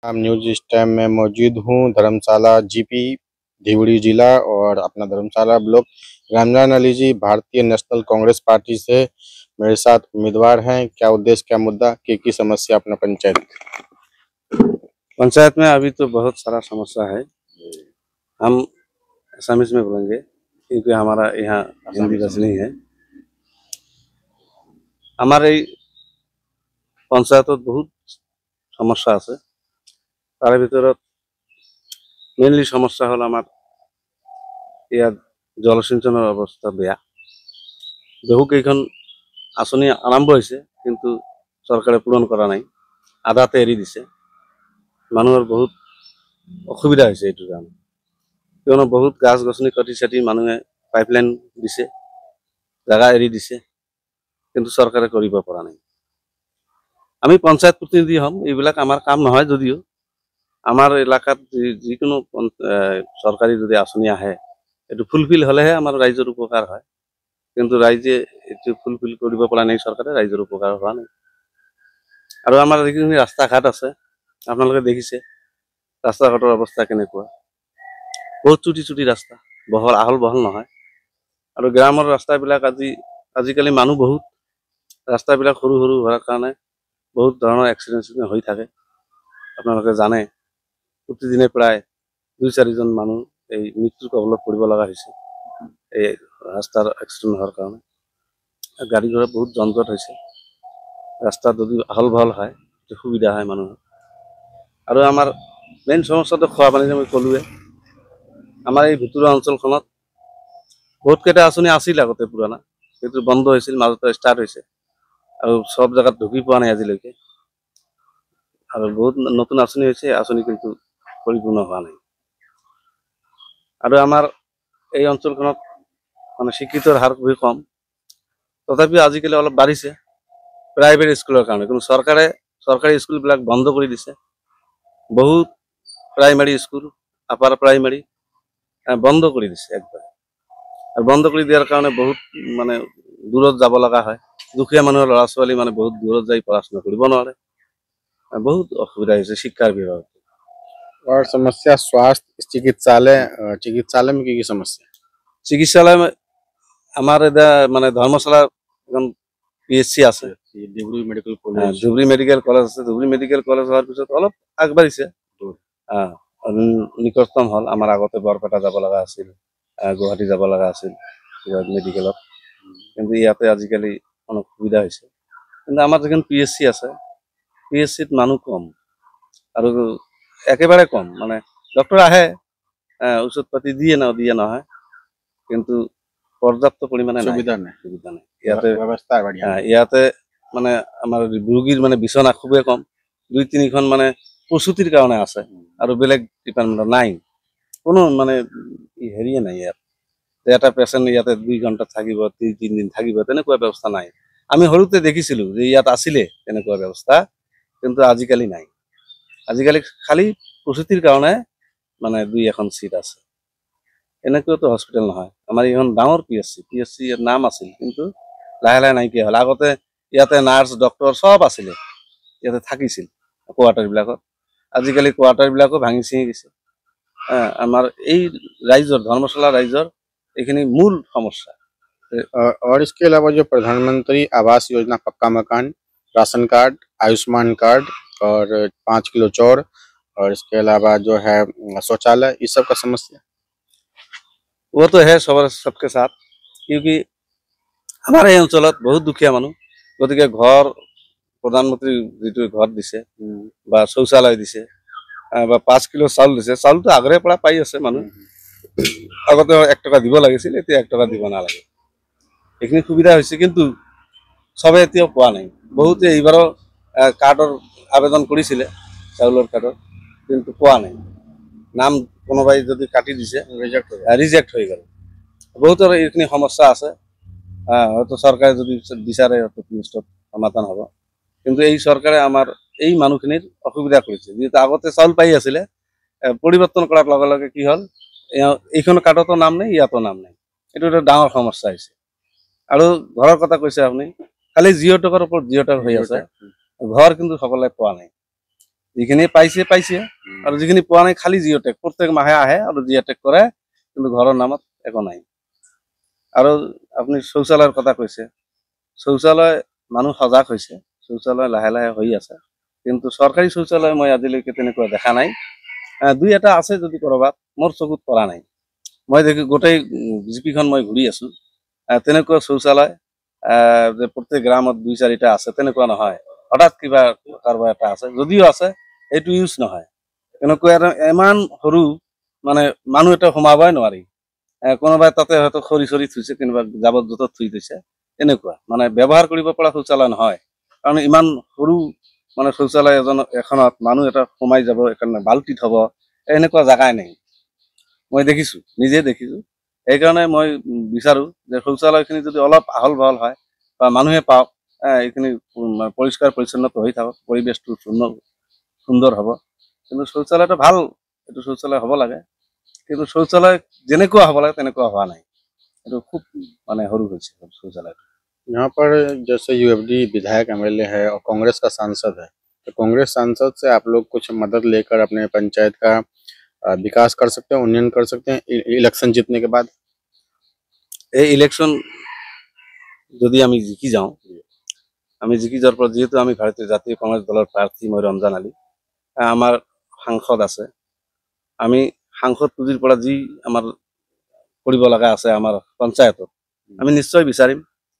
हम न्यूज इस टाइम में मौजूद हूँ धर्मशाला जीपी देवरी जिला और अपना धर्मशाला ब्लॉक। रमजान अली जी भारतीय नेशनल कांग्रेस पार्टी से मेरे साथ उम्मीदवार हैं। क्या उद्देश्य, क्या मुद्दा, की समस्या अपना पंचायत में अभी तो बहुत सारा समस्या है। हम असमिस में बोलेंगे क्योंकि हमारा यहाँ हिंदी बस नहीं है। हमारे पंचायत बहुत समस्या আছে। तार भर मेनलि समस्या हल आम जलसिंचन अवस्था बेया। बहुकेইখন आँचনি आरम्भ হৈছে কিন্তু सरकारे पूरण करा নাই, आधाते एरि दिছে। মানুহৰ बहुत असुविधा হৈছে এইটো কাৰণে, কিয়নো बहुत গাছ গছনি কাটি চাটি মানুহে পাইপলাইন দিছে, জায়গা এৰি দিছে, কিন্তু চৰকাৰে কৰিব পৰা নাই। আমি পঞ্চায়ত প্ৰতিনিধি হম, এইবিলাক আমাৰ কাম নহয়। যদিও আমাৰ এলেকাত যিকোনো চৰকাৰী যদি আঁচনি আহে এইটো ফুলফিল হলেহে আমাৰ ৰাইজৰ উপকাৰ হয়, কিন্তু ৰাইজে এইটো ফুলফিল কৰিব পৰা নাই। চৰকাৰে ৰাইজৰ উপকাৰ হোৱা নাই। আৰু আমাৰ যিখিনি ৰাস্তা ঘাট আছে আপোনালোকে দেখিছে ৰাস্তা ঘাটৰ অৱস্থা কেনেকুৱা। বহুত চুটি চুটি ৰাস্তা, বহল আহল বহল নহয়। আৰু গ্ৰামৰ ৰাস্তাবিলাক আজিকালি মানুহ বহুত, ৰাস্তাবিলাক সৰু সৰু হোৱাৰ কাৰণে বহুত ধৰণৰ এক্সিডেণ্ট হৈ থাকে। আপোনালোকে জানে প্ৰতিদিনে প্ৰায় 2-4 জন মানুহ এই মৃত্যুৰ কবলত পৰিব লগা হৈছে এই ৰাস্তাৰ এক্সিডেণ্ট হোৱাৰ কাৰণে। গাড়ী ঘোড়া বহুত যানজট হৈছে। ৰাস্তা যদি আহল বহল হয় সুবিধা হয় মানুহৰ। আৰু আমাৰ মেইন সমস্যাটো খোৱা পানী। মই ক'লোৱে আমাৰ এই ভিতৰুৱা অঞ্চলখনত বহুত কেইটা আঁচনি আছিল আগতে পুৰণা, কিন্তু বন্ধ হৈছিল, মাজতে ষ্টাৰ্ট হৈছে আৰু সব জায়গাত ঢুকি পোৱা নাই আজিলৈকে। আৰু বহুত নতুন আঁচনি হৈছে, আঁচনি কিন্তু পৰিপূৰ্ণ হোৱা নাই। আৰু আমাৰ এই অঞ্চলখনত মানে শিক্ষিতৰ হাৰ খুবেই কম, তথাপিও আজিকালি অলপ বাঢ়িছে প্ৰাইভেট স্কুলৰ কাৰণে। কিন্তু চৰকাৰী স্কুলবিলাক বন্ধ কৰি দিছে। বহুত প্ৰাইমাৰী স্কুল, আপাৰ প্ৰাইমাৰী বন্ধ কৰি দিছে একবাৰে। আৰু বন্ধ কৰি দিয়াৰ কাৰণে বহুত মানে দূৰত যাব লগা হয়। দুখীয়া মানুহৰ ল'ৰা ছোৱালী মানে বহুত দূৰত যাই পড়াশোনা কৰিব নোৱাৰে। बहुत असुविधा है शिक्षार विभाग। और समस्या स्वास्थ्य चिकित्सालय में की समस्या? चिकित्सालय में हमारे माने धर्मशाला PHC আছে, Dhubri medical college, Dhubri medical college আছে। धुबरी मेडिकल कॉलेज হওয়ার পিছত অলপ আগবাঢ়িছে। নিকটতম হল আমাৰ আগতে বৰপেটা যাব লগা আছিল, গুৱাহাটী যাব লগা আছিল মেডিকেলত, কিন্তু ইয়াতে আজিকালি অনেক সুবিধা হৈছে। কিন্তু আমাৰ যেখানে PHC আছে, PHCত মানুহ কম আৰু একেবাৰে কম। মানে ডক্টৰ আহে, ঔষধ পাতি দিয়ে নহয়, কিন্তু পৰ্যাপ্ত পৰিমাণে সুবিধা নাই। ইয়াতে মানে আমাৰ ৰোগীৰ মানে বিছনা খুবেই কম, 2-3খন মানে প্ৰসূতিৰ কাৰণে আছে আৰু বেলেগ ডিপাৰ্টমেণ্টৰ নাই। কোনো মানে হেৰিয়ে নাই। ইয়াত এটা পেচেণ্ট ইয়াতে 2 ঘণ্টা থাকিব, 3 দিন থাকিব, তেনেকুৱা ব্যৱস্থা নাই। আমি সৰুতে দেখিছিলো যে ইয়াত আছিলে তেনেকুৱা ব্যৱস্থা, কিন্তু আজিকালি নাই। আজিকালি খালি প্ৰসূতিৰ কাৰণে মানে 2-1খন সিট আছে। এনেকুৱাতো হস্পিটেল নহয়। আমাৰ এখন ডাঙৰ PHC এৰ নাম আছিল, কিন্তু লাহে লাহে নাইকিয়া হল। আগতে ইয়াতে নাৰ্ছ ডক্টৰ সব আছিলে, ইয়াতে থাকিছিল কোৱাৰ্টাৰবিলাকত। আজিকালি কোৱাৰ্টাৰবিলাকো ভাঙি ছিঙি গৈছে। আমাৰ এই ৰাইজৰ ধৰ্মশালা ৰাইজৰ এইখিনি মূল সমস্যা। और इसके अलावा जो प्रधानमंत्री आवास योजना, पक्का मकान, राशन कार्ड, आयुष्मान कार्ड और 5 किलो चौर, और इसके अलावा जो है शौचालय, इस सब का समस्या वो तो है सबके साथ, क्योंकि हमारे এই অঞ্চলত बहुत दुखिया মানুহ। গতিকে ঘৰ প্ৰধানমন্ত্ৰী যিটো ঘৰ দিছে বা শৌচালয় দিছে বা 5 কিলো চাউল দিছে, চাউলটো আগৰে পৰা পাই আছে মানুহ। আগতে 1 টকা দিব লাগিছিল, এতিয়া 1 টকা দিব নালাগে। এইখিনি সুবিধা হৈছে, কিন্তু সবে এতিয়াও পোৱা নাই। বহুতে এইবাৰো কাৰ্ডৰ আবেদন কৰিছিলে, চাউলৰ কাৰ্ডৰ, কিন্তু পোৱা নাই। নাম কোনোবাই যদি কাটি দিছে, ৰিজেক্ট হয়ে গেল। বহুতৰ এইখিনি সমস্যা আছে। হয়তো চৰকাৰে যদি বিচাৰে নিশ্চয় সমাধান হ'ব, কিন্তু এই চৰকাৰে আমাৰ এই মানুহখিনিৰ অসুবিধা কৰিছে। যেহেতু আগতে চাউল পাই আছিলে, পৰিৱৰ্তন কৰাৰ লগে লগে কি হ'ল, এইখন কাৰ্ডতো নাম নাই, ইয়াতো নাম নাই। এইটো এটা ডাঙৰ সমস্যা হৈছে। আৰু ঘৰৰ কথা কৈছে আপুনি, খালি 0 টকাৰ ওপৰত 0 টকা হৈ আছে, ঘৰ কিন্তু সকলোৱে পোৱা নাই। যিখিনি পাইছে পাইছে আৰু যিখিনি পোৱা নাই খালি জিঅ' টেগ প্ৰত্যেক মাহে আহে আৰু জিঅ' টেগ কৰে, কিন্তু ঘৰৰ নামত একো নাই। আৰু আপুনি শৌচালয়ৰ কথা কৈছে, শৌচালয় মানুহ সজাগ হৈছে, শৌচালয় লাহে লাহে হৈ আছে, কিন্তু চৰকাৰী শৌচালয় মই আজিলৈকে তেনেকুৱা দেখা নাই। দুই এটা আছে যদি ক'ৰবাত, মোৰ চকুত পৰা নাই। মই দেখি গোটেই জিপিখন মই ঘূৰি আছো, তেনেকুৱা শৌচালয় যে প্ৰত্যেক গ্ৰামত 2-4টা আছে তেনেকুৱা নহয়। হঠাৎ কিবা কাৰোবাৰ এটা আছে, যদিও আছে এইটো ইউজ নহয়। এনেকুৱা এটা ইমান সৰু মানে মানুহ এটা সোমাবই নোৱাৰি। কোনোবাই তাতে হয়তো খৰি চৰি থৈছে, কোনোবা জাবৰ জোঁথৰ থৈ থৈছে, এনেকুৱা মানে ব্যৱহাৰ কৰিব পৰা শৌচালয় নহয়। কাৰণ ইমান সৰু মানে শৌচালয় এখনত মানুহ এটা সোমাই যাব, এখানে বাল্টিত হ'ব, এনেকুৱা জাগাই নাই। মই দেখিছো, নিজে দেখিছো। সেইকাৰণে মই বিচাৰো যে শৌচালয়খিনি যদি অলপ আহল বহল হয় বা মানুহে পাওক, এইখিনি পৰিষ্কাৰ পৰিচ্ছন্নতা হৈ থাকক, পৰিৱেশটো সুন্দৰ হ'ব। কিন্তু শৌচালয়টো ভাল, এইটো শৌচালয় হ'ব লাগে, কিন্তু শৌচালয় যেনেকুৱা হ'ব লাগে তেনেকুৱা হোৱা নাই। এইটো খুব মানে সৰু হৈছে শৌচালয়টো। यहाँ पर जैसे यूएफडी विधायक एमएलए है और कांग्रेस का सांसद है, तो कांग्रेस सांसद से आप लोग कुछ मदद लेकर अपने पंचायत का विकास कर सकते हैं, उन्नयन कर सकते हैं इलेक्शन जीतने के बाद? এই ইলেকশন যদি আমি জিকি যাওঁ, আমি জিকি যাওয়ার পর যেহেতু আমি ভারতীয় জাতীয় কংগ্রেস দলের প্রার্থী মই রমজান আলী, আমার সাংসদ আছে, আমি সাংসদ পুঁজিৰ পৰা যি আমাৰ কৰিব লগা আছে আমাৰ পঞ্চায়তত, আমি নিশ্চয় বিচাৰিম।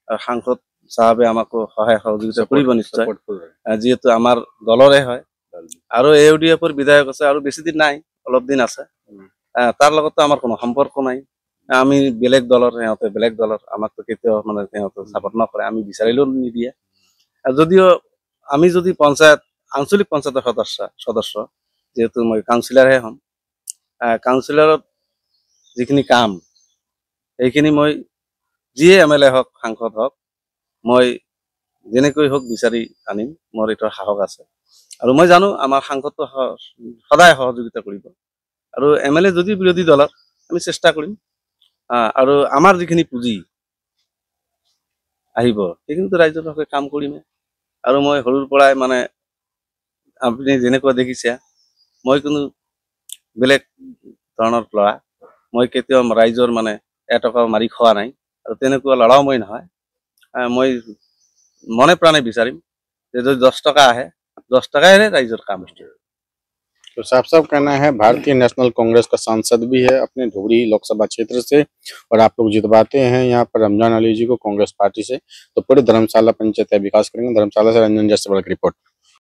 আৰু সাংসদ সাহেবে আমাকো সহায় সহযোগিতা কৰিব নিশ্চয়, যিহেতু আমাৰ দলৰে হয়। আৰু AUDF-ৰ বিধায়ক আছে, আৰু বেছি দিন নাই, অলপ দিন আছে। তাৰ লগতো আমাৰ কোনো সম্পৰ্ক নাই। আমি বেলেগ দলৰ, সিহঁতে বেলেগ দলৰ, আমাকতো কেতিয়াও মানে সিহঁতে ছাপৰ্ট নকৰে, আমি বিচাৰিলেও নিদিয়ে। যদিও আমি যদি আঞ্চলিক পঞ্চায়তৰ সদস্য, যেহেতু মই কাউন্সিলাৰহে হ'ম, কাউন্সিলৰত যিখিনি কাম এইখিনি মই যিয়ে MLA হওক সাংসদ হওক, মই যেনেকৈ হওক বিচাৰি আনিম, মোৰ এইটো সাহস আছে। আৰু মই জানো আমাৰ সাংসদটো সদায় সহযোগিতা কৰিব। আৰু MLA যদি বিৰোধী দলৰ, আমি চেষ্টা কৰিম। আৰু আমাৰ যিখিনি পুঁজি আহিব সেইখিনিতো ৰাইজৰ হকে কাম কৰিমে। আৰু মই সৰুৰ পৰাই মানে আপুনি যেনেকুৱা দেখিছে, মই কোনো বেলেগ ধৰণৰ ল'ৰা, মই কেতিয়াও ৰাইজৰ মানে এটকাও মাৰি খোৱা নাই, আৰু তেনেকুৱা ল'ৰাও মই নহয়। মই মনে প্ৰাণে বিচাৰিম যে যদি 10 টকা আহে, 10 টকাৰে ৰাইজৰ কাম হ'ব। तो साफ साफ कहना है, भारतीय नेशनल कांग्रेस का सांसद भी है अपने धुबरी लोकसभा क्षेत्र से, और आप लोग जितवाते हैं यहाँ पर रमजान अली जी को कांग्रेस पार्टी से, तो पूरे धर्मशाला पंचायत का विकास करेंगे। धर्मशाला से रंजन जैसवाल की रिपोर्ट।